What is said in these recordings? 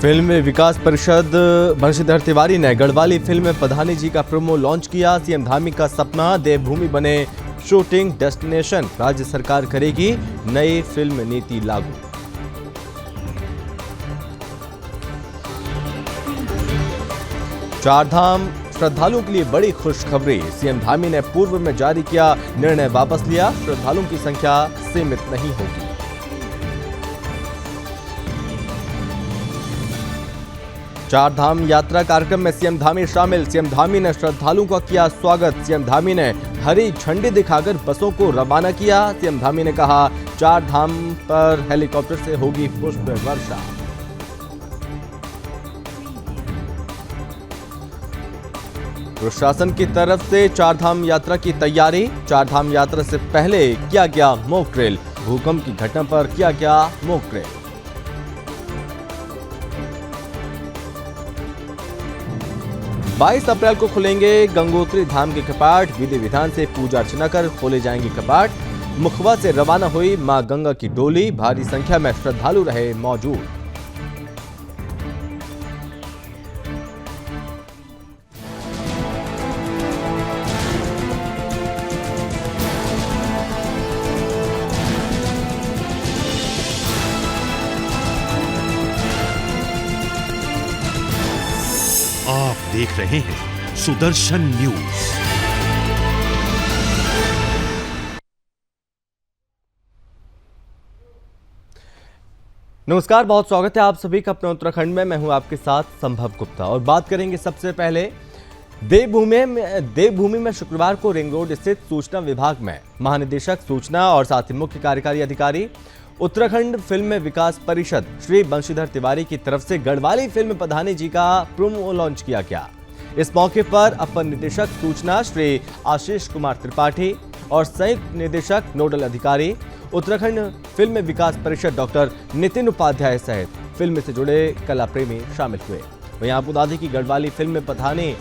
Film विकास परिषद बंशीधर तिवारी ने Garhwali film में पधानी जी का प्रोमो लॉन्च किया। सीएम धामी का सपना, देवभूमि बने शूटिंग डेस्टिनेशन, राज्य सरकार करेगी नई फिल्म नीति लागू। चारधाम श्रद्धालुओं के लिए बड़ी खुशखबरी, सीएम धामी ने पूर्व में जारी किया निर्णय वापस लिया। श्रद्धालुओं की संख्या सीमित नहीं होगी। चारधाम यात्रा कार्यक्रम में सीएम धामी शामिल, सीएम धामी ने श्रद्धालुओं का किया स्वागत। सीएम धामी ने हरी झंडी दिखाकर बसों को रवाना किया। सीएम धामी ने कहा, चारधाम पर हेलीकॉप्टर से होगी पुष्प वर्षा। प्रशासन की तरफ से चारधाम यात्रा की तैयारी। चारधाम यात्रा से पहले किया गया मॉक ड्रिल, भूकंप की घटना पर किया गया मॉक ड्रिल। 22 अप्रैल को खुलेंगे गंगोत्री धाम के कपाट, विधि विधान से पूजा अर्चना कर खोले जाएंगे कपाट। मुखवा से रवाना हुई मां गंगा की डोली, भारी संख्या में श्रद्धालु रहे मौजूद। आप देख रहे हैं सुदर्शन न्यूज। नमस्कार, बहुत स्वागत है आप सभी का अपने उत्तराखंड में। मैं हूं आपके साथ संभव गुप्ता और बात करेंगे सबसे पहले देवभूमि में शुक्रवार को रिंग रोड स्थित सूचना विभाग में महानिदेशक सूचना और साथ ही मुख्य कार्यकारी अधिकारी उत्तराखंड फिल्म विकास परिषद श्री बंशीधर तिवारी की तरफ से गढ़वाली फिल्म पधानी जी का प्रोमो लॉन्च किया गया। इस मौके पर अपर निदेशक सूचना श्री आशीष कुमार त्रिपाठी और संयुक्त निदेशक नोडल अधिकारी उत्तराखंड फिल्म विकास परिषद डॉक्टर नितिन उपाध्याय सहित फिल्म से जुड़े कला प्रेमी शामिल हुए। वहीं आपको बता दें कि गढ़वाली फिल्म पधानी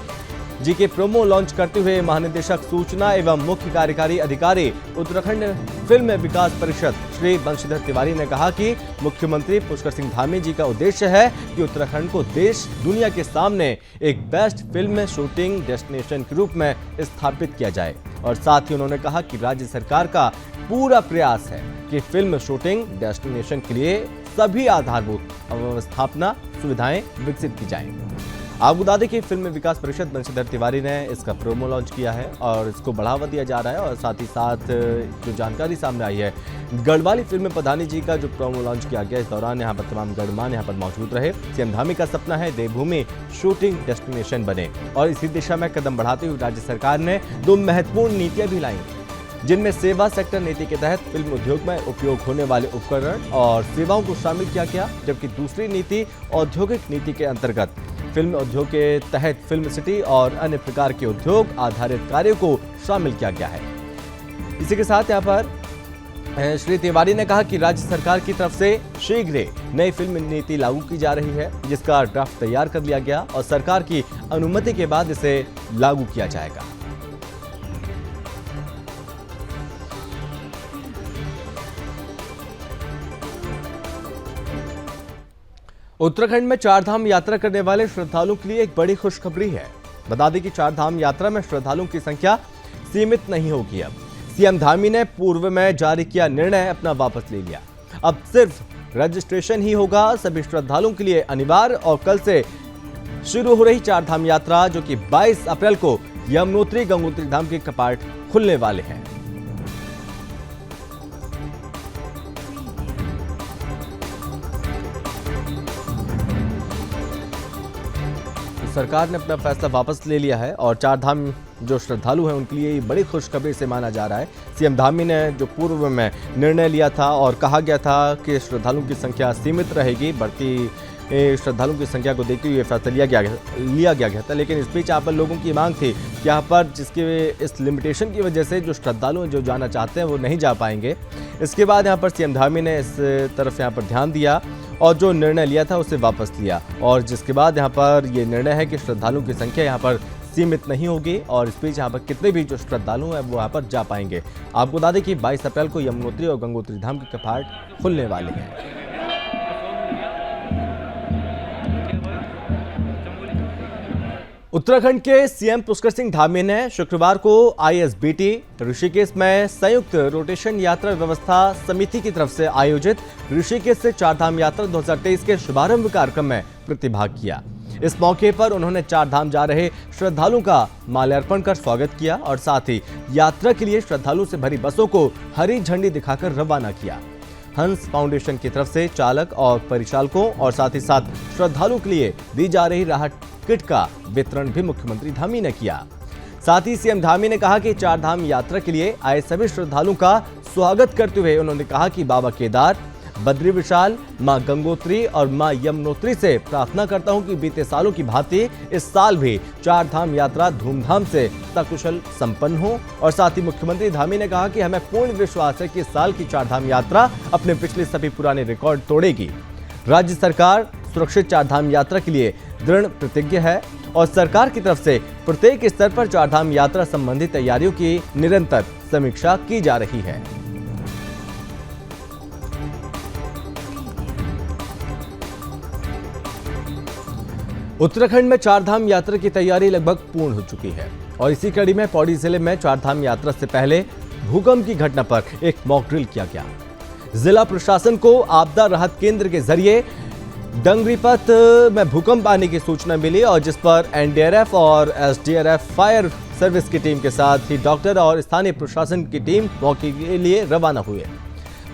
जी के प्रोमो लॉन्च करते हुए महानिदेशक सूचना एवं मुख्य कार्यकारी अधिकारी उत्तराखंड फिल्म विकास परिषद श्री बंशीधर तिवारी ने कहा कि मुख्यमंत्री पुष्कर सिंह धामी जी का उद्देश्य है कि उत्तराखंड को देश दुनिया के सामने एक बेस्ट फिल्म शूटिंग डेस्टिनेशन के रूप में स्थापित किया जाए। और साथ ही उन्होंने कहा कि राज्य सरकार का पूरा प्रयास है कि फिल्म शूटिंग डेस्टिनेशन के लिए सभी आधारभूत अवस्थापना सुविधाएं विकसित की जाएं। आपको बता दें कि फिल्म विकास परिषद बंशीधर तिवारी ने इसका प्रोमो लॉन्च किया है और इसको बढ़ावा दिया जा रहा है। और साथ ही साथ जो जानकारी सामने आई है, गढ़वाली फिल्म पधानी जी का जो प्रोमो लॉन्च किया गया, इस दौरान यहाँ पर तमाम गणमान्य यहाँ पर मौजूद रहे। सीएम धामी का सपना है देवभूमि शूटिंग डेस्टिनेशन बने और इसी दिशा में कदम बढ़ाते हुए राज्य सरकार ने 2 महत्वपूर्ण नीतियां भी लाई, जिनमें सेवा सेक्टर नीति के तहत फिल्म उद्योग में उपयोग होने वाले उपकरण और सेवाओं को शामिल किया गया, जबकि दूसरी नीति औद्योगिक नीति के अंतर्गत फिल्म उद्योग के तहत फिल्म सिटी और अन्य प्रकार के उद्योग आधारित कार्यों को शामिल किया गया है। इसी के साथ यहाँ पर श्री तिवारी ने कहा कि राज्य सरकार की तरफ से शीघ्र नई फिल्म नीति लागू की जा रही है, जिसका ड्राफ्ट तैयार कर लिया गया और सरकार की अनुमति के बाद इसे लागू किया जाएगा। उत्तराखंड में चारधाम यात्रा करने वाले श्रद्धालुओं के लिए एक बड़ी खुशखबरी है। बता दें कि चारधाम यात्रा में श्रद्धालुओं की संख्या सीमित नहीं होगी। अब सीएम धामी ने पूर्व में जारी किया निर्णय अपना वापस ले लिया। अब सिर्फ रजिस्ट्रेशन ही होगा सभी श्रद्धालुओं के लिए अनिवार्य। और कल से शुरू हो रही चारधाम यात्रा, जो कि 22 अप्रैल को यमुनोत्री गंगोत्री धाम के कपाट खुलने वाले हैं। सरकार ने अपना फैसला वापस ले लिया है और चारधाम जो श्रद्धालु हैं उनके लिए बड़ी खुशखबरी से माना जा रहा है। सीएम धामी ने जो पूर्व में निर्णय लिया था और कहा गया था कि श्रद्धालुओं की संख्या सीमित रहेगी, बढ़ती श्रद्धालुओं की संख्या को देखते हुए फैसला लिया गया था, लेकिन इस बीच यहाँ पर लोगों की मांग थी कि यहाँ पर जिसके इस लिमिटेशन की वजह से जो श्रद्धालु जो जाना चाहते हैं वो नहीं जा पाएंगे। इसके बाद यहाँ पर सीएम धामी ने इस तरफ यहाँ पर ध्यान दिया और जो निर्णय लिया था उसे वापस लिया, और जिसके बाद यहाँ पर ये निर्णय है कि श्रद्धालुओं की संख्या यहाँ पर सीमित नहीं होगी और इस बीच यहाँ पर कितने भी जो श्रद्धालु हैं वो यहाँ पर जा पाएंगे। आपको बता दें कि 22 अप्रैल को यमुनोत्री और गंगोत्री धाम के कपाट खुलने वाले हैं। उत्तराखंड के सीएम पुष्कर सिंह धामी ने शुक्रवार को आईएसबीटी ऋषिकेश में संयुक्त रोटेशन यात्रा व्यवस्था समिति की तरफ से आयोजित ऋषिकेश से चारधाम यात्रा 2023 के शुभारंभ कार्यक्रम में प्रतिभाग किया। इस मौके पर उन्होंने चारधाम जा रहे श्रद्धालुओं का माल्यार्पण कर स्वागत किया और साथ ही यात्रा के लिए श्रद्धालुओं से भरी बसों को हरी झंडी दिखाकर रवाना किया। हंस फाउंडेशन की तरफ से चालक और परिचालकों और साथ ही साथ श्रद्धालुओं के लिए दी जा रही राहत किट का वितरण भी मुख्यमंत्री धामी ने किया। साथ ही सीएम धामी ने कहा कि चारधाम यात्रा के लिए आए सभी श्रद्धालुओं का स्वागत करते हुए उन्होंने कहा कि बाबा केदार, बद्री विशाल, मां गंगोत्री और मां यमुनोत्री से प्रार्थना करता हूं कि बीते सालों की भांति इस साल भी चारधाम यात्रा धूमधाम से सकुशल संपन्न हो। और साथ ही मुख्यमंत्री धामी ने कहा कि हमें पूर्ण विश्वास है कि इस साल की चारधाम यात्रा अपने पिछले सभी पुराने रिकॉर्ड तोड़ेगी। राज्य सरकार सुरक्षित चारधाम यात्रा के लिए दृढ़ प्रतिज्ञ है और सरकार की तरफ से प्रत्येक स्तर पर चारधाम यात्रा संबंधी तैयारियों की निरंतर समीक्षा की जा रही है। उत्तराखंड में चारधाम यात्रा की तैयारी लगभग पूर्ण हो चुकी है और इसी कड़ी में पौड़ी जिले में चारधाम यात्रा से पहले भूकंप की घटना पर एक मॉक ड्रिल किया गया। जिला प्रशासन को आपदा राहत केंद्र के जरिए डंगरीपत में भूकंप आने की सूचना मिली और जिस पर एनडीआरएफ और एसडीआरएफ फायर सर्विस की टीम के साथ ही डॉक्टर और स्थानीय प्रशासन की टीम मौके के लिए रवाना हुए।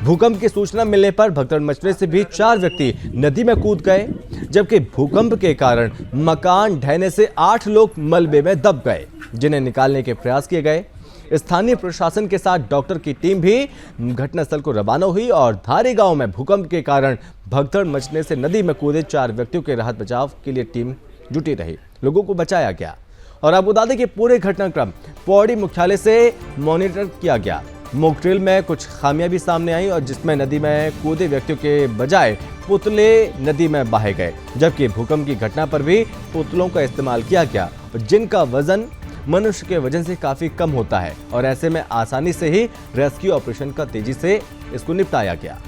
भूकंप की सूचना मिलने पर भगदड़ मचने से भी 4 व्यक्ति नदी में कूद गए, जबकि भूकंप के कारण मकान ढहने से 8 लोग मलबे में दब गए, जिन्हें निकालने के प्रयास किए गए। स्थानीय प्रशासन के साथ डॉक्टर की टीम भी घटनास्थल को रवाना हुई और धारी गांव में भूकंप के कारण भगदड़ मचने से नदी में कूदे 4 व्यक्तियों के राहत बचाव के लिए टीम जुटी रही। लोगों को बचाया गया और आपको बता दें कि पूरे घटनाक्रम पौड़ी मुख्यालय से मॉनिटर किया गया। मॉक ड्रिल में कुछ खामियां भी सामने आई और जिसमें नदी में कूदे व्यक्तियों के बजाय पुतले नदी में बहाए गए, जबकि भूकंप की घटना पर भी पुतलों का इस्तेमाल किया गया जिनका वजन मनुष्य के वजन से काफी कम होता है और ऐसे में आसानी से ही रेस्क्यू ऑपरेशन का तेजी से इसको निपटाया गया।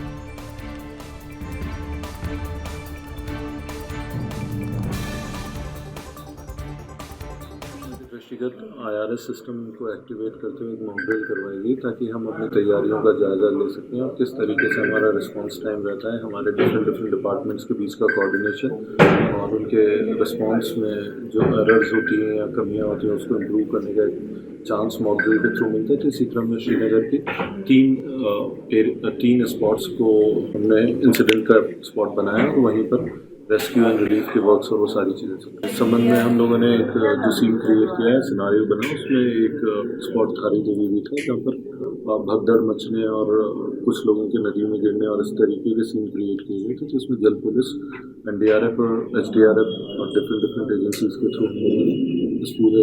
दृष्टिगत IRS सिस्टम को एक्टिवेट करते हुए एक मॉक ड्रिल करवाई गई ताकि हम अपनी तैयारियों का जायजा ले सकें और किस तरीके से हमारा रिस्पांस टाइम रहता है, हमारे डिफरेंट डिपार्टमेंट्स के बीच का कोऑर्डिनेशन और उनके रिस्पांस में जो एरर्स होती हैं या कमियां होती हैं उसको इम्प्रूव करने का चांस मॉक ड्रिल के थ्रू मिलता है। तो इसी क्रम में श्रीनगर के 3 स्पॉट्स को हमने इंसिडेंट का स्पॉट बनाया और वहीं पर रेस्क्यू एंड रिलीफ के वर्क्स और वो सारी चीज़ें। इस संबंध में हम लोगों ने एक जो सीन क्रिएट किया है, सिनारियो बना, उसमें एक स्पॉट थारी देवी भी था जहाँ पर भगदड़ मचने और कुछ लोगों के नदी में गिरने और इस तरीके के सीन क्रिएट किए गए थे। तो इसमें जल पुलिस, एनडीआरएफ और एसडीआरएफ और डिफरेंट एजेंसीज के थ्रू इस पूरे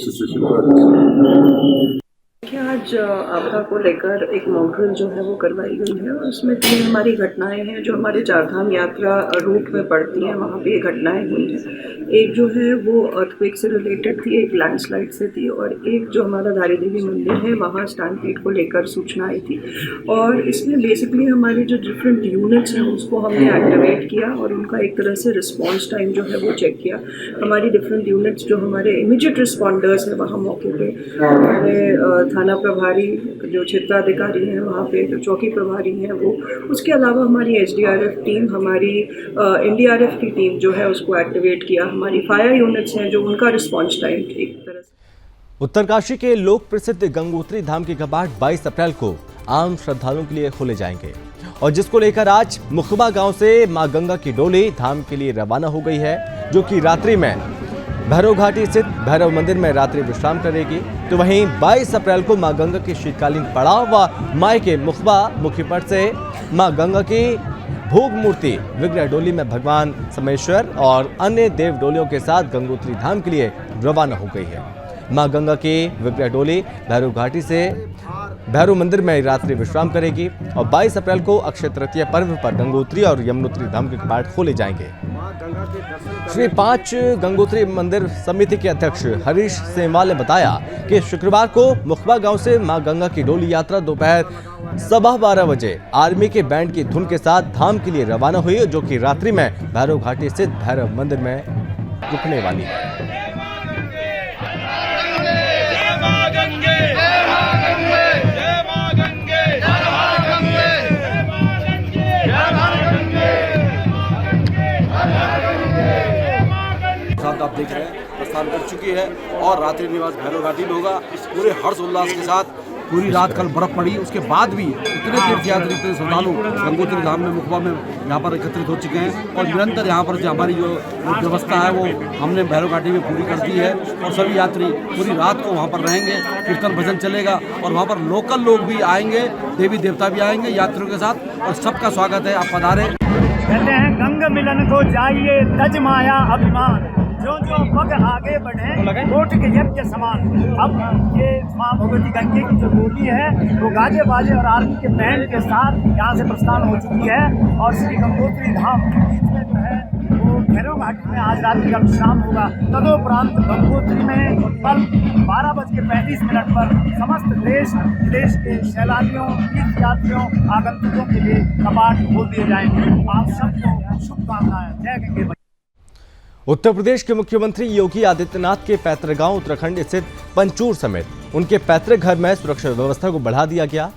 सिचुएशन का आज आपदा को लेकर एक मॉक ड्रिल जो है वो करवाई गई है और उसमें 3 हमारी घटनाएं हैं जो हमारे चारधाम यात्रा रूट में पड़ती हैं, वहाँ पे ये घटनाएं हुई हैं। एक जो है वो अर्थक्वेक से रिलेटेड थी, एक लैंडस्लाइड से थी और एक जो हमारा धारी देवी मंदिर है वहाँ स्टैम्पीड को लेकर सूचना आई थी। और इसमें बेसिकली हमारे जो डिफरेंट यूनिट्स हैं उसको हमने एक्टिवेट किया और उनका एक तरह से रिस्पॉन्स टाइम जो है वो चेक किया। हमारी डिफरेंट यूनिट्स जो हमारे इमीडिएट रिस्पॉन्डर्स हैं वहाँ मौके पर हमारे थाना प्रभारी, जो क्षेत्राधिकारी हैं वहाँ पे, जो चौकी प्रभारी हैं वो, उसके अलावा हमारी एसडीआरएफ टीम, हमारी एनडीआरएफ की टीम जो है उसको एक्टिवेट किया। हमारी फायर यूनिट्स हैं जो उनका रिस्पॉन्स टाइम एक तरह से। उत्तरकाशी के लोक प्रसिद्ध गंगोत्री धाम के कपाट 22 अप्रैल को आम श्रद्धालुओं के लिए खोले जाएंगे और जिसको लेकर आज मुखबा गांव से मां गंगा की डोली धाम के लिए रवाना हो गई है, जो कि रात्रि में भैरव घाटी स्थित भैरव मंदिर में रात्रि विश्राम करेगी। तो वहीं 22 अप्रैल को मां गंगा के शीतकालीन पड़ाव व माई के मुखबा मुखीपट से मां गंगा की भोग मूर्ति विग्रह डोली में भगवान समेश्वर और अन्य देव डोलियों के साथ गंगोत्री धाम के लिए रवाना हो गई है। मां गंगा की विग्रह डोली भैरव घाटी से भैरव मंदिर में रात्रि विश्राम करेगी और 22 अप्रैल को अक्षय तृतीया पर्व पर गंगोत्री और यमुनोत्री धाम के कपाट खोले जाएंगे। श्री 5 गंगोत्री मंदिर समिति के अध्यक्ष हरीश सेमवाल ने बताया कि शुक्रवार को मुखबा गांव से मां गंगा की डोली यात्रा दोपहर 12:15 बजे आर्मी के बैंड की धुन के साथ धाम के लिए रवाना हुई, जो कि रात्रि में भैरव घाटी स्थित भैरव मंदिर में रुकने वाली है। देख रहे हैं प्रस्थान कर चुकी है और रात्रि निवास भैरव घाटी में होगा। पूरे हर्ष उल्लास के साथ पूरी रात कल बर्फ पड़ी, उसके बाद भी इतने तीर्थयात्री, इतने श्रद्धालु गंगोत्री धाम में मुखबा में यहाँ पर एकत्रित हो चुके हैं और निरंतर यहाँ पर जो हमारी जो व्यवस्था है वो हमने भैरव घाटी में पूरी कर दी है और सभी यात्री पूरी रात को वहाँ पर रहेंगे। कीर्तन भजन चलेगा और वहाँ पर लोकल लोग भी आएंगे, देवी देवता भी आएंगे यात्रियों के साथ और सबका स्वागत है। आप पधारें। कहते हैं गंग मिलन को जाइए तज माया अभिमान, जो जो पग आगे बढ़े कोट के यज्ञ समान। अब ये माँ भगवती गंगे की जो बोली है वो गाजे बाजे और आरती के बैंड के साथ यहाँ से प्रस्थान हो चुकी है और श्री गंगोत्री धाम के बीच में जो है वो भैरव घाटी में आज रात्रि का विश्राम होगा। तदोपरांत गंगोत्री में कल 12:35 पर समस्त देश विदेश के सैलानियों, तीर्थयात्रियों, आगंतुकों के लिए कपाट खोल दिए जाएंगे। आप सबको शुभकामनाएं। जय गंगे। उत्तर प्रदेश के मुख्यमंत्री योगी आदित्यनाथ के पैतृक गांव उत्तराखंड स्थित पंचूर समेत उनके पैतृक घर में सुरक्षा व्यवस्था को बढ़ा दिया गया।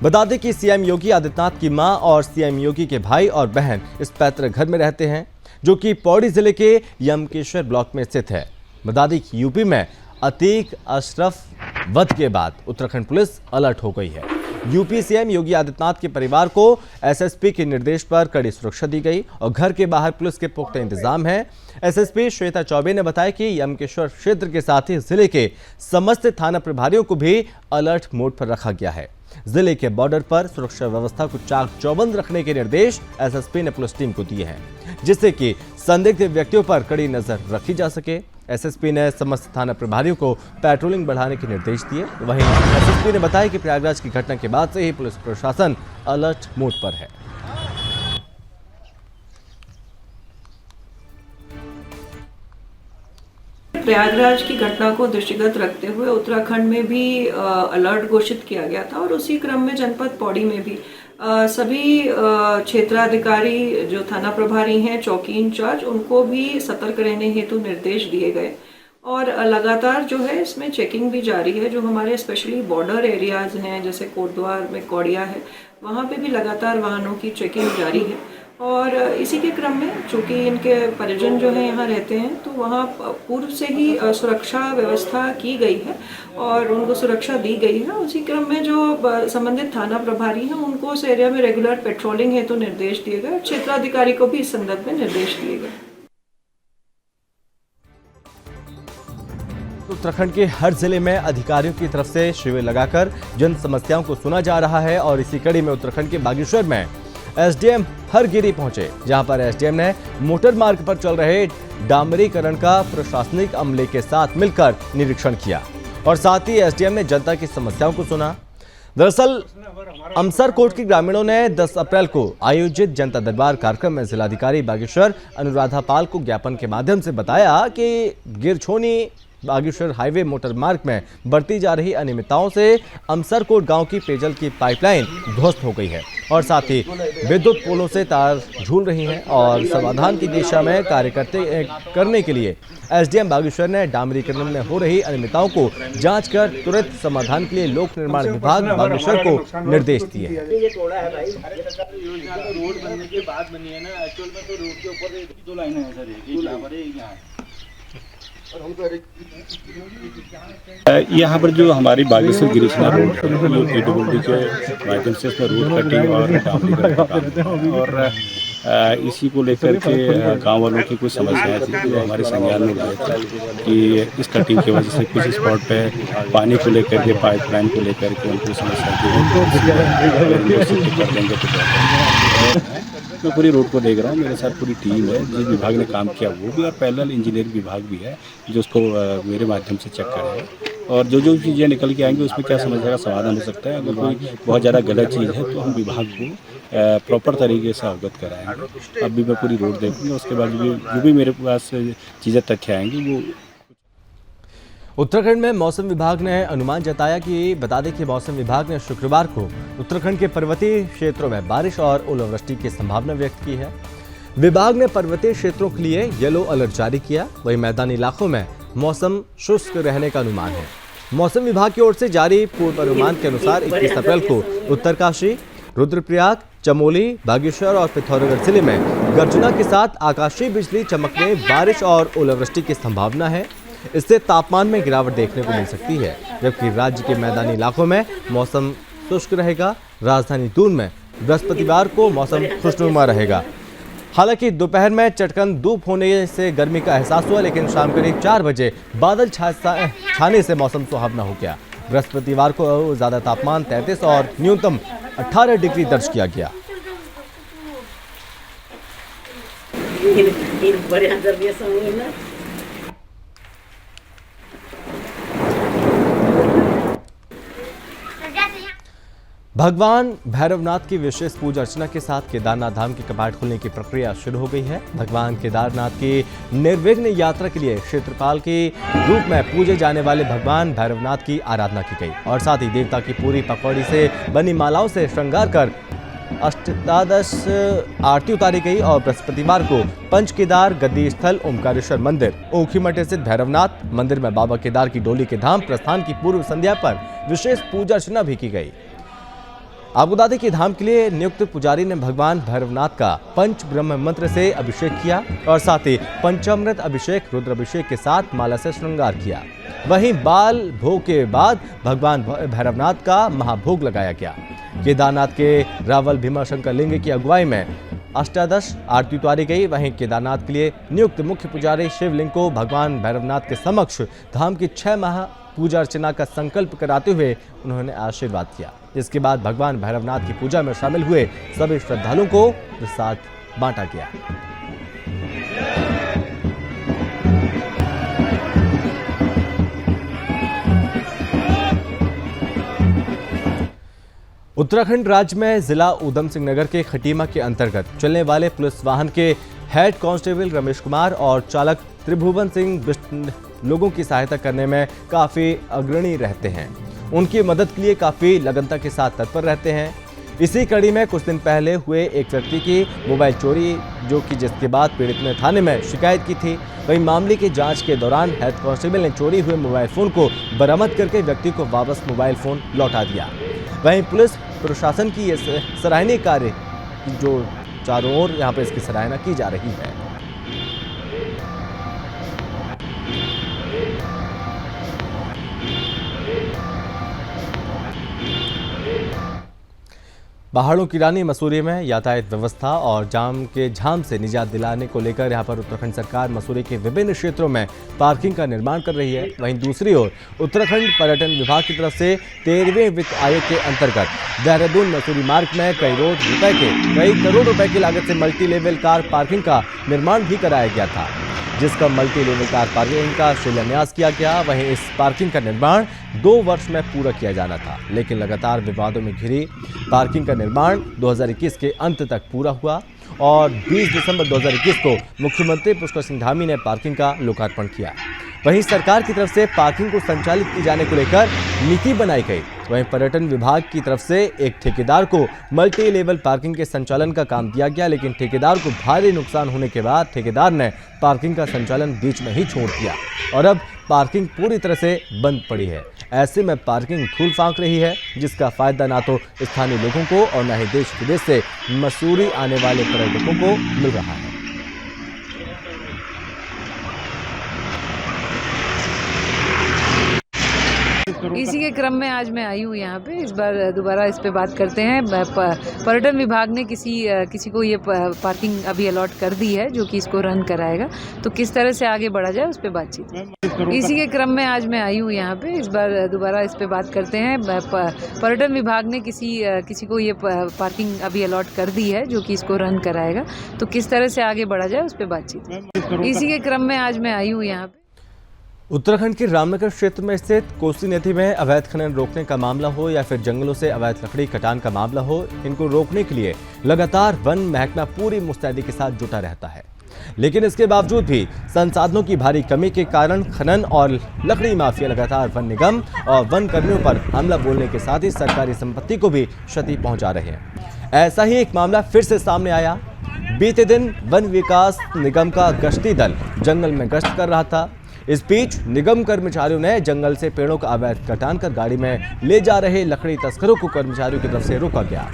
बता दें कि सीएम योगी आदित्यनाथ की मां और सीएम योगी के भाई और बहन इस पैतृक घर में रहते हैं, जो कि पौड़ी जिले के यमकेश्वर ब्लॉक में स्थित है। बता दें कि यूपी में अतीक अशरफ वध के बाद उत्तराखंड पुलिस अलर्ट हो गई है। यूपी सीएम योगी आदित्यनाथ के परिवार को एसएसपी के निर्देश पर कड़ी सुरक्षा दी गई और घर के बाहर पुलिस के पुख्ता इंतजाम है। एसएसपी श्वेता चौबे ने बताया कि यमकेश्वर क्षेत्र के साथ ही जिले के समस्त थाना प्रभारियों को भी अलर्ट मोड पर रखा गया है। जिले के बॉर्डर पर सुरक्षा व्यवस्था को चाक चौबंद रखने के निर्देश एसएसपी ने पुलिस टीम को दिए हैं, जिससे कि संदिग्ध व्यक्तियों पर कड़ी नजर रखी जा सके। एसएसपी ने समस्त थाना प्रभारियों को पेट्रोलिंग बढ़ाने के निर्देश दिए। वहीं एसएसपी ने बताया कि प्रयागराज की घटना के बाद से ही पुलिस प्रशासन अलर्ट मोड पर है। प्रयागराज की घटना को दृष्टिगत रखते हुए उत्तराखंड में भी अलर्ट घोषित किया गया था और उसी क्रम में जनपद पौड़ी में भी सभी क्षेत्राधिकारी जो थाना प्रभारी हैं, चौकी इंचार्ज, उनको भी सतर्क रहने हेतु निर्देश दिए गए और लगातार जो है इसमें चेकिंग भी जारी है। जो हमारे स्पेशली बॉर्डर एरियाज हैं जैसे कोटद्वार में कौड़िया है, वहाँ पे भी लगातार वाहनों की चेकिंग जारी है और इसी के क्रम में चूँकि इनके परिजन जो हैं यहाँ रहते हैं तो वहाँ पूर्व से ही सुरक्षा व्यवस्था की गई है और उनको सुरक्षा दी गई है। उसी क्रम में जो संबंधित थाना प्रभारी हैं उनको उस एरिया में रेगुलर पेट्रोलिंग हेतु तो निर्देश दिए गए। क्षेत्राधिकारी को भी इस संदर्भ में निर्देश दिए गए। उत्तराखंड के हर जिले में अधिकारियों की तरफ से शिविर लगाकर जन समस्याओं को सुना जा रहा है और इसी कड़ी में उत्तराखंड के बागेश्वर में एसडीएम हरगिरी पहुंचे, जहां पर एसडीएम ने मोटर मार्ग पर चल रहे डामरीकरण का प्रशासनिक अमले के साथ मिलकर निरीक्षण किया और साथ ही एसडीएम ने जनता की समस्याओं को सुना। दरअसल अमसरकोट के ग्रामीणों ने 10 अप्रैल को आयोजित जनता दरबार कार्यक्रम में जिलाधिकारी बागेश्वर अनुराधा पाल को ज्ञापन के माध्यम से बताया कि गिरछोनी बागेश्वर हाईवे मोटर मार्ग में बढ़ती जा रही अनियमितताओं से अमसरकोट गांव की पेयजल की पाइपलाइन ध्वस्त हो गई है और साथ ही विद्युत पोलों से तार झूल रही हैं और समाधान की दिशा में कार्य करने के लिए एसडीएम बागेश्वर ने डामरीकरण में हो रही अनियमितताओं को जांच कर तुरंत समाधान के लिए लोक निर्माण विभाग बागेश्वर को निर्देश दिए हैं। यहाँ पर जो हमारी बागेश्वर गिरिशना रोड है जो पीडब्ल्यूडी के माध्यम से उसमें रोड कटिंग और डामरीकरण का काम है और इसी को लेकर के गांव वालों की कुछ समस्याएं थी जो हमारे संज्ञान में लाए थे कि इस कटिंग की वजह से कुछ स्पॉट पे पानी को लेकर के पाइपलाइन को लेकर के उनको समस्या थी। मैं पूरी रोड को देख रहा हूँ, मेरे साथ पूरी टीम है, जिस विभाग ने काम किया वो भी और पैरेलल इंजीनियरिंग विभाग भी है जो उसको मेरे माध्यम से चेक कर रहे हैं और जो जो चीज़ें निकल के आएंगी उसमें क्या समस्या का समाधान हो सकता है। अगर कोई बहुत ज़्यादा गलत चीज़ है तो हम विभाग को प्रॉपर तरीके से अवगत कराएंगे। अब भी मैं पूरी रोड देखूँगा, उसके बाद जो भी मेरे पास चीज़ें तथ्य आएंगी वो। उत्तराखंड में मौसम विभाग ने अनुमान जताया कि बता दें कि मौसम विभाग ने शुक्रवार को उत्तराखंड के पर्वतीय क्षेत्रों में बारिश और ओलावृष्टि की संभावना व्यक्त की है। विभाग ने पर्वतीय क्षेत्रों के लिए येलो अलर्ट जारी किया, वहीं मैदानी इलाकों में मौसम शुष्क रहने का अनुमान है। मौसम विभाग की ओर से जारी पूर्वानुमान के अनुसार 21 अप्रैल को उत्तरकाशी, रुद्रप्रयाग, चमोली, बागेश्वर और पिथौरागढ़ जिले में गर्जना के साथ आकाशीय बिजली चमकने, बारिश और ओलावृष्टि की संभावना है। इससे तापमान में गिरावट देखने को मिल सकती है, जबकि राज्य के मैदानी इलाकों में मौसम शुष्क रहेगा। राजधानी दून में बृहस्पतिवार को मौसम खुशनुमा रहेगा। हालांकि दोपहर में चटकन धूप होने से गर्मी का एहसास हुआ, लेकिन शाम करीब 4 बजे बादल छाने से मौसम सुहावना हो गया। बृहस्पतिवार को ज्यादा तापमान 33 और न्यूनतम 18 डिग्री दर्ज किया गया। भगवान भैरवनाथ की विशेष पूजा अर्चना के साथ केदारनाथ धाम के कपाट खुलने की प्रक्रिया शुरू हो गई है। भगवान केदारनाथ की निर्विघ्न यात्रा के लिए क्षेत्रपाल के रूप में पूजे जाने वाले भगवान भैरवनाथ की आराधना की गई और साथ ही देवता की पूरी पकौड़ी से बनी मालाओं से श्रृंगार कर अष्टादश आरती उतारी गई और बृहस्पतिवार को पंच केदार गद्दी स्थल ओमकारेश्वर मंदिर ओखीमठ स्थित भैरवनाथ मंदिर में बाबा केदार की डोली के धाम प्रस्थान की पूर्व संध्या पर विशेष पूजा अर्चना भी की गई। आपको बता दें कि धाम के लिए नियुक्त पुजारी ने भगवान भैरवनाथ का पंच ब्रह्म मंत्र से अभिषेक किया और साथ ही पंचामृत अभिषेक रुद्र अभिषेक के साथ माला से श्रृंगार किया। वहीं बाल भोग के बाद भगवान भैरवनाथ का महाभोग लगाया गया। केदारनाथ के रावल भीमाशंकर लिंग की अगुवाई में अष्टादश आरती उतारी गई। वहीं केदारनाथ के लिए नियुक्त मुख्य पुजारी शिवलिंग को भगवान भैरवनाथ के समक्ष धाम की 6 माह पूजा अर्चना का संकल्प कराते हुए उन्होंने आशीर्वाद किया। इसके बाद भगवान भैरवनाथ की पूजा में शामिल हुए सभी श्रद्धालुओं को प्रसाद बांटा गया। उत्तराखंड राज्य में जिला ऊधम सिंह नगर के खटीमा के अंतर्गत चलने वाले पुलिस वाहन के हेड कांस्टेबल रमेश कुमार और चालक त्रिभुवन सिंह बिष्ट लोगों की सहायता करने में काफी अग्रणी रहते हैं। उनकी मदद के लिए काफी लगनता के साथ तत्पर रहते हैं। इसी कड़ी में कुछ दिन पहले हुए एक व्यक्ति की मोबाइल चोरी जिसके बाद पीड़ित ने थाने में शिकायत की थी। वहीं मामले की जांच के दौरान हेड कांस्टेबल ने चोरी हुए मोबाइल फोन को बरामद करके व्यक्ति को वापस मोबाइल फोन लौटा दिया। वहीं पुलिस प्रशासन की ये सराहनीय कार्य जो चारों ओर यहाँ पर इसकी सराहना की जा रही है। पहाड़ों की रानी मसूरी में यातायात व्यवस्था और जाम के झाम से निजात दिलाने को लेकर यहां पर उत्तराखंड सरकार मसूरी के विभिन्न क्षेत्रों में पार्किंग का निर्माण कर रही है। वहीं दूसरी ओर उत्तराखंड पर्यटन विभाग की तरफ से 13वें वित्त आयोग के अंतर्गत देहरादून मसूरी मार्ग में कई करोड़ रुपए की लागत से मल्टी लेवल कार पार्किंग का निर्माण भी कराया गया था, जिसका मल्टी लेवल कार पार्किंग का शिलान्यास किया गया। वहीं इस पार्किंग का निर्माण 2 वर्ष में पूरा किया जाना था, लेकिन लगातार विवादों में घिरी पार्किंग का निर्माण 2021 के अंत तक पूरा हुआ और 20 दिसंबर 2021 को मुख्यमंत्री पुष्कर सिंह धामी ने पार्किंग का लोकार्पण किया। वहीं सरकार की तरफ से पार्किंग को संचालित किए जाने को लेकर नीति बनाई गई। वहीं पर्यटन विभाग की तरफ से एक ठेकेदार को मल्टी लेवल पार्किंग के संचालन का काम दिया गया, लेकिन ठेकेदार को भारी नुकसान होने के बाद ठेकेदार ने पार्किंग का संचालन बीच में ही छोड़ दिया और अब पार्किंग पूरी तरह से बंद पड़ी है। ऐसे में पार्किंग धूल फांक रही है, जिसका फायदा ना तो स्थानीय लोगों को और न ही देश विदेश से मसूरी आने वाले पर्यटकों को मिल रहा है। इसी के क्रम में आज मैं आई हूँ यहाँ पे। इस बार दोबारा इस पे बात करते हैं। पर्यटन विभाग ने किसी को ये पार्किंग अभी अलॉट कर दी है जो कि इसको रन कराएगा, तो किस तरह से आगे बढ़ा जाए उस पे बातचीत। इसी के क्रम में आज मैं आई हूँ यहाँ पे। इस बार दोबारा इस पे बात करते हैं। पर्यटन विभाग ने किसी को ये पार्किंग अभी अलॉट कर दी है जो कि इसको रन कराएगा, तो किस तरह से आगे बढ़ा जाए उस पे बातचीत। इसी के क्रम में आज मैं आई हूँ यहाँ पे। उत्तराखंड के रामनगर क्षेत्र में स्थित कोसी नदी में अवैध खनन रोकने का मामला हो या फिर जंगलों से अवैध लकड़ी कटान का मामला हो, इनको रोकने के लिए लगातार वन महकमा पूरी मुस्तैदी के साथ जुटा रहता है। लेकिन इसके बावजूद भी संसाधनों की भारी कमी के कारण खनन और लकड़ी माफिया लगातार वन निगम और वन कर्मियों पर हमला बोलने के साथ ही सरकारी संपत्ति को भी क्षति पहुंचा रहे हैं। ऐसा ही एक मामला फिर से सामने आया। बीते दिन वन विकास निगम का गश्ती दल जंगल में गश्त कर रहा था। इस बीच निगम कर्मचारियों ने जंगल से पेड़ों का अवैध कटान कर गाड़ी में ले जा रहे लकड़ी तस्करों को कर्मचारियों की तरफ से रोका गया।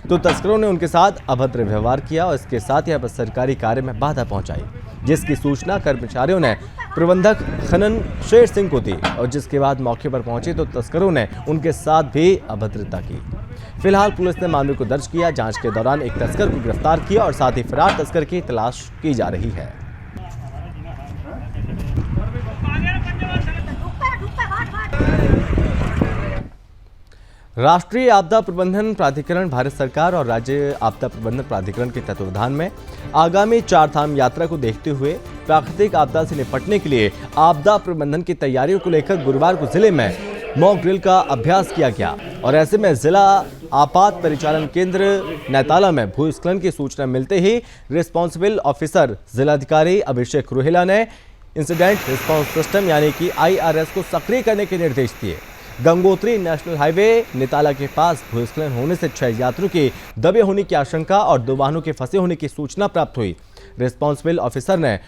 तो तस्करों ने उनके साथ अभद्र व्यवहार किया और इसके साथ ही सरकारी कार्य में बाधा पहुंचाई, जिसकी सूचना कर्मचारियों ने प्रबंधक खनन शेर सिंह को दी और जिसके बाद मौके पर पहुंचे तो तस्करों ने उनके साथ भी अभद्रता की। फिलहाल पुलिस ने मामले को दर्ज किया। जांच के दौरान एक तस्कर को गिरफ्तार किया और साथ ही फरार तस्कर की तलाश की जा रही है। राष्ट्रीय आपदा प्रबंधन प्राधिकरण भारत सरकार और राज्य आपदा प्रबंधन प्राधिकरण के तत्वावधान में आगामी चारधाम यात्रा को देखते हुए प्राकृतिक आपदा से निपटने के लिए आपदा प्रबंधन की तैयारियों को लेकर गुरुवार को जिले में मॉक ड्रिल का अभ्यास किया गया और ऐसे में जिला आपात परिचालन केंद्र नैताला में भूस्खलन की सूचना मिलते ही रिस्पॉन्सिबल ऑफिसर जिलाधिकारी अभिषेक रुहेला ने इंसिडेंट रिस्पॉन्स सिस्टम यानी कि IRS को सक्रिय करने के निर्देश दिए। गंगोत्री नेशनल हाईवे नेताला के पास भूस्खलन होने से 6 यात्रियों के दबे होने की आशंका और 2 वाहनों के फंसे होने की सूचना प्राप्त हुई। रिस्पॉन्सिबल ऑफिसर ने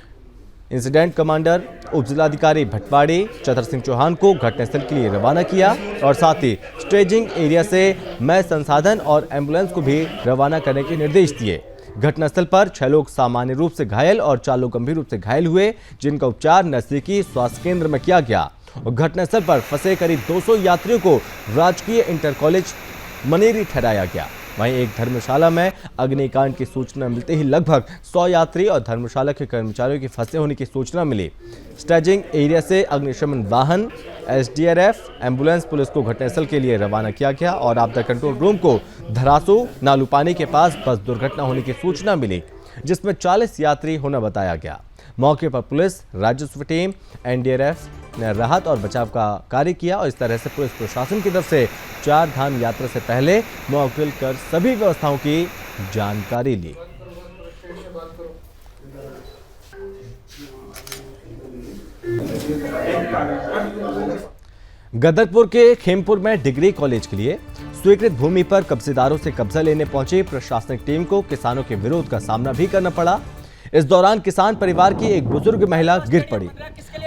इंसिडेंट कमांडर उप जिलाधिकारी भटवाड़ी चतर सिंह चौहान को घटनास्थल के लिए रवाना किया और साथ ही स्टेजिंग एरिया से मय संसाधन और एम्बुलेंस को भी रवाना करने के निर्देश दिए। घटनास्थल पर 6 लोग सामान्य रूप से घायल और 4 लोग गंभीर रूप से घायल हुए, जिनका उपचार नजदीकी स्वास्थ्य केंद्र में किया गया और घटनास्थल पर फंसे करीब 200 यात्रियों को राजकीय इंटर कॉलेज मनेरी ठहराया गया। वहीं एक धर्मशाला में अग्निकांड की सूचना मिलते ही लगभग 100 यात्री और धर्मशाला के कर्मचारियों के फंसे होने की सूचना मिली। स्टेजिंग एरिया से अग्निशमन वाहन, SDRF एम्बुलेंस पुलिस को घटनास्थल के लिए रवाना किया गया और आपदा कंट्रोल रूम को धरासू नालूपानी के पास बस दुर्घटना होने की सूचना मिली, जिसमें 40 यात्री होना बताया गया। मौके पर पुलिस, राजस्व टीम, NDRF ने राहत और बचाव का कार्य किया और इस तरह से पुलिस प्रशासन की तरफ से चारधाम यात्रा से पहले मॉक ड्रिल कर सभी व्यवस्थाओं की जानकारी ली। गदरपुर के खेमपुर में डिग्री कॉलेज के लिए स्वीकृत भूमि पर कब्जेदारों से कब्जा लेने पहुंची प्रशासनिक टीम को किसानों के विरोध का सामना भी करना पड़ा। इस दौरान किसान परिवार की एक बुजुर्ग महिला गिर पड़ी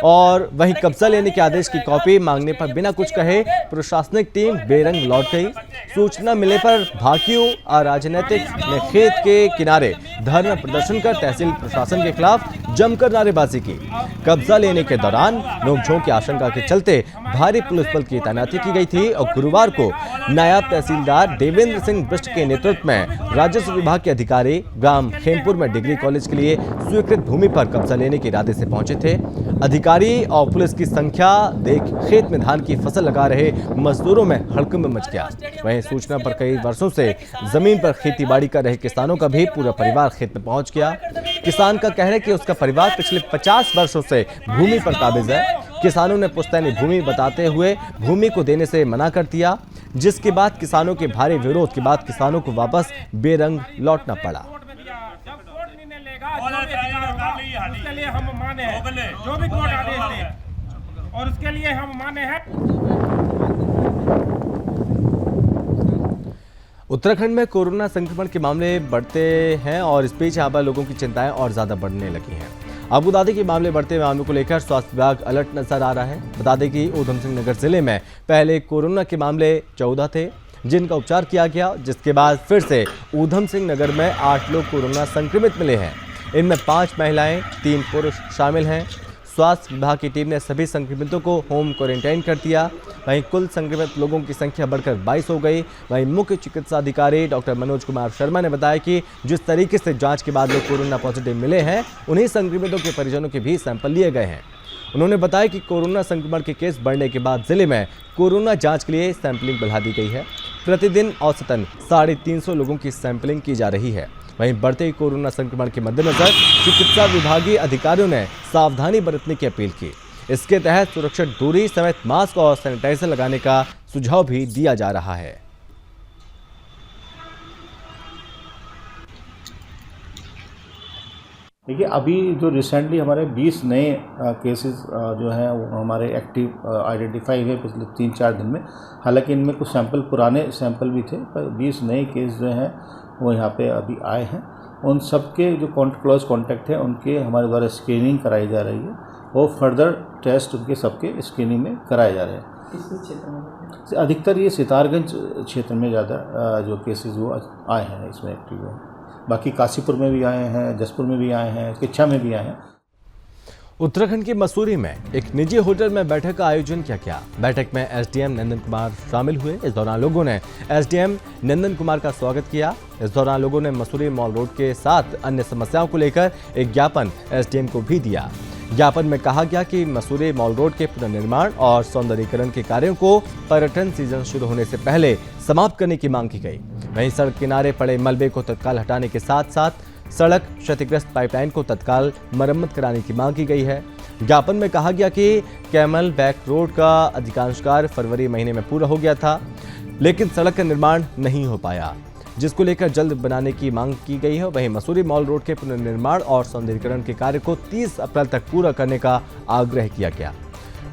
और वहीं कब्जा लेने के आदेश की कॉपी मांगने पर बिना कुछ कहे प्रशासनिक टीम बेरंग लौट गई। सूचना मिलने पर भाकियों और राजनीतिक ने खेत के किनारे धरना प्रदर्शन कर तहसील प्रशासन के खिलाफ जमकर नारेबाजी की। कब्जा लेने के दौरान नोकझोंक की आशंका के चलते भारी पुलिस बल की तैनाती की गई थी और गुरुवार को नायब तहसीलदार देवेंद्र सिंह बिष्ट के नेतृत्व में राजस्व विभाग के अधिकारी ग्राम खेमपुर में डिग्री कॉलेज के लिए स्वीकृत भूमि पर कब्जा लेने के इरादे से पहुंचे थे। अधिकारी और पुलिस की संख्या देख खेत में धान की फसल लगा रहे मजदूरों में हड़कंप मच गया। वहीं सूचना पर कई वर्षों से जमीन पर खेतीबाड़ी कर रहे किसानों का भी पूरा परिवार खेत में पहुंच गया। किसान का कहना है कि उसका परिवार पिछले 50 वर्षों से भूमि पर काबिज है। किसानों ने पुश्तैनी भूमि बताते हुए भूमि को देने से मना कर दिया, जिसके बाद किसानों के भारी विरोध के बाद किसानों को वापस बेरंग लौटना पड़ा। उसके लिए हम माने हैं, जो भी कोर्ट आदेश दे और उसके लिए हम माने हैं। उत्तराखंड में कोरोना संक्रमण के मामले बढ़ते हैं और इस बीच यहाँ पर लोगों की चिंताएं और ज्यादा बढ़ने लगी हैं। आबूदादी के मामले बढ़ते मामलों को लेकर स्वास्थ्य विभाग अलर्ट नजर आ रहा है। बता दें कि ऊधम सिंह नगर जिले में पहले कोरोना के मामले 14 थे, जिनका उपचार किया गया, जिसके बाद फिर से ऊधम सिंह नगर में 8 लोग कोरोना संक्रमित मिले हैं। इनमें 5 महिलाएं, 3 पुरुष शामिल हैं। स्वास्थ्य विभाग की टीम ने सभी संक्रमितों को होम क्वारंटाइन कर दिया। वहीं कुल संक्रमित लोगों की संख्या बढ़कर 22 हो गई। वहीं मुख्य चिकित्सा अधिकारी डॉक्टर मनोज कुमार शर्मा ने बताया कि जिस तरीके से जांच के बाद लोग कोरोना पॉजिटिव मिले हैं, उन्हीं संक्रमितों के परिजनों के भी सैंपल लिए गए हैं। उन्होंने बताया कि कोरोना संक्रमण के केस बढ़ने के बाद जिले में कोरोना जांच के लिए सैंपलिंग बढ़ा दी गई है। प्रतिदिन औसतन 350 लोगों की सैंपलिंग की जा रही है। वहीं बढ़ते ही कोरोना संक्रमण के मद्देनजर चिकित्सा विभागीय अधिकारियों ने सावधानी बरतने की अपील की। इसके तहत सुरक्षित दूरी समेत मास्क और सैनिटाइजर लगाने का सुझाव भी दिया जा रहा है। देखिए, अभी जो रिसेंटली हमारे 20 नए केसेस जो हैं वो हमारे एक्टिव आइडेंटिफाई हुए पिछले 3-4 दिन में। हालांकि इनमें कुछ सैंपल पुराने सैंपल भी थे, पर 20 नए केस जो हैं वो यहाँ पे अभी आए हैं। उन सब के जो क्लोज कॉन्टैक्ट हैं उनके हमारे द्वारा स्क्रीनिंग कराई जा रही है और फर्दर टेस्ट उनके सबके स्क्रीनिंग में कराए जा रहे हैं। किस क्षेत्र में? अधिकतर ये सितारगंज क्षेत्र में ज़्यादा जो केसेस वो आए हैं इसमें एक्टिव है। बाकी काशीपुर में भी आए हैं, जसपुर में भी आए हैं, किच्छा में भी आए हैं। उत्तराखंड के मसूरी में एक निजी होटल में बैठक का आयोजन किया गया। बैठक में एसडीएम नंदन कुमार शामिल हुए। इस दौरान लोगों ने एसडीएम नंदन कुमार का स्वागत किया। इस दौरान लोगों ने मसूरी मॉल रोड के साथ अन्य समस्याओं को लेकर एक ज्ञापन एसडीएम को भी दिया। ज्ञापन में कहा गया कि मसूरी मॉल रोड के पुनर्निर्माण और सौंदर्यीकरण के कार्यों को पर्यटन सीजन शुरू होने से पहले समाप्त करने की मांग की गई। वहीं सड़क किनारे पड़े मलबे को तत्काल हटाने के साथ साथ सड़क क्षतिग्रस्त पाइपलाइन को तत्काल मरम्मत कराने की मांग की गई है। ज्ञापन में कहा गया कि कैमल बैक रोड का अधिकांश कार्य फरवरी महीने में पूरा हो गया था, लेकिन सड़क का निर्माण नहीं हो पाया, जिसको लेकर जल्द बनाने की मांग की गई है। वहीं मसूरी मॉल रोड के पुनर्निर्माण और सौंदर्यीकरण के कार्य को 30 अप्रैल तक पूरा करने का आग्रह किया गया।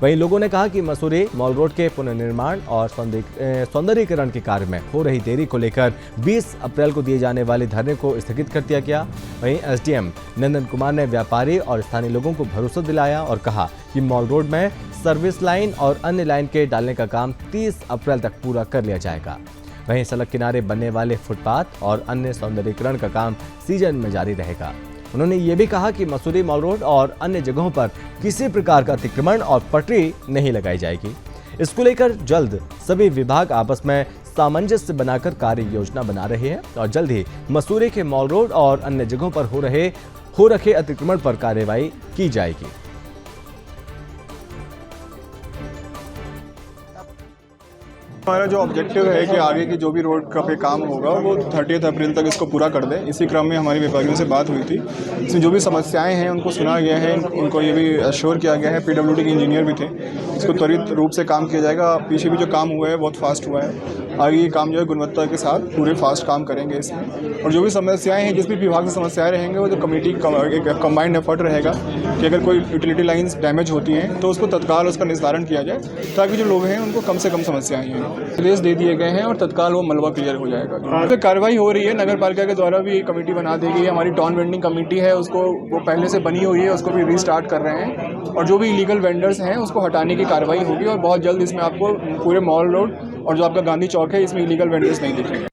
वहीं लोगों ने कहा कि मसूरी मॉल रोड के पुनर्निर्माण और सौंदर्यीकरण के कार्य में हो रही देरी को लेकर 20 अप्रैल को दिए जाने वाले धरने को स्थगित कर दिया गया। वहीं एसडीएम नंदन कुमार ने व्यापारी और स्थानीय लोगों को भरोसा दिलाया और कहा कि मॉल रोड में सर्विस लाइन और अन्य लाइन के डालने का काम 30 अप्रैल तक पूरा कर लिया जाएगा। वहीं सड़क किनारे बनने वाले फुटपाथ और अन्य सौंदर्यीकरण का काम सीजन में जारी रहेगा। उन्होंने ये भी कहा कि मसूरी मॉल रोड और अन्य जगहों पर किसी प्रकार का अतिक्रमण और पटरी नहीं लगाई जाएगी। इसको लेकर जल्द सभी विभाग आपस में सामंजस्य बनाकर कार्य योजना बना रहे हैं और जल्द ही मसूरी के मॉल रोड और अन्य जगहों पर हो रखे अतिक्रमण पर कार्रवाई की जाएगी। हमारा जो ऑब्जेक्टिव है कि आगे की जो भी रोड का पे काम होगा वो 30 अप्रैल तक इसको पूरा कर दें। इसी क्रम में हमारी विभागियों से बात हुई थी। इसमें जो भी समस्याएं हैं उनको सुना गया है, उनको ये भी अश्योर किया गया है। पीडब्ल्यूडी के इंजीनियर भी थे, इसको त्वरित रूप से काम किया जाएगा। पीछे भी जो काम हुआ है बहुत फास्ट हुआ है। आगे ये काम जो है गुणवत्ता के साथ पूरे फास्ट काम करेंगे इसमें। और जो भी समस्याएं हैं, जिस भी विभाग से समस्याएं रहेंगे, वो जो कमेटी एक कंबाइंड एफर्ट रहेगा कि अगर कोई यूटिलिटी लाइंस डैमेज होती हैं तो उसको तत्काल उसका निस्तारण किया जाए, ताकि जो लोग हैं उनको कम से कम समस्याएं हैं। निर्देश दे दिए गए हैं और तत्काल वो मलबा क्लियर हो जाएगा। तो कार्रवाई हो रही है, नगर पालिका के द्वारा भी कमेटी बना दी गई है। हमारी टाउन वेंडिंग कमेटी है, उसको वो पहले से बनी हुई है, उसको भी रीस्टार्ट कर रहे हैं। और जो भी इलीगल वेंडर्स हैं उसको हटाने की कार्रवाई होगी और बहुत जल्द इसमें आपको पूरे मॉल रोड और जो आपका गांधी चौक है इसमें इलीगल वेंडर्स नहीं दिखेंगे।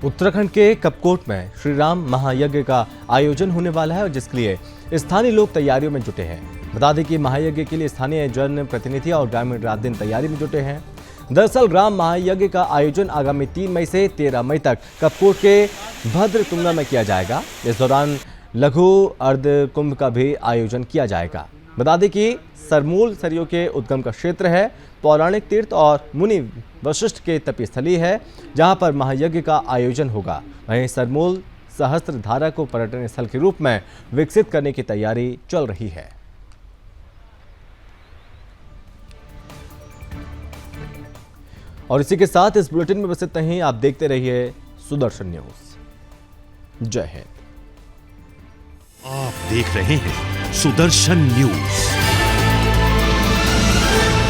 उत्तराखंड के कपकोट में श्री राम महायज्ञ का आयोजन होने वाला है और जिसके लिए स्थानीय लोग तैयारियों में जुटे हैं। बता दें कि महायज्ञ के लिए स्थानीय जन प्रतिनिधि और ग्रामीण रात दिन तैयारी में जुटे हैं। दरअसल राम महायज्ञ का आयोजन आगामी 3 मई से 13 मई तक कपकोट के भद्रतुंगा में किया जाएगा। इस दौरान लघु अर्ध कुंभ का भी आयोजन किया जाएगा। बता दें कि सरमूल सरयू के उद्गम का क्षेत्र है, पौराणिक तीर्थ और मुनि वशिष्ठ के तपस्थली है, जहां पर महायज्ञ का आयोजन होगा। वहीं सरमूल सहस्त्रधारा को पर्यटन स्थल के रूप में विकसित करने की तैयारी चल रही है। और इसी के साथ इस बुलेटिन में बस इतना ही। आप देखते रहिए सुदर्शन न्यूज। जय हिंद। आप देख रहे हैं सुदर्शन न्यूज।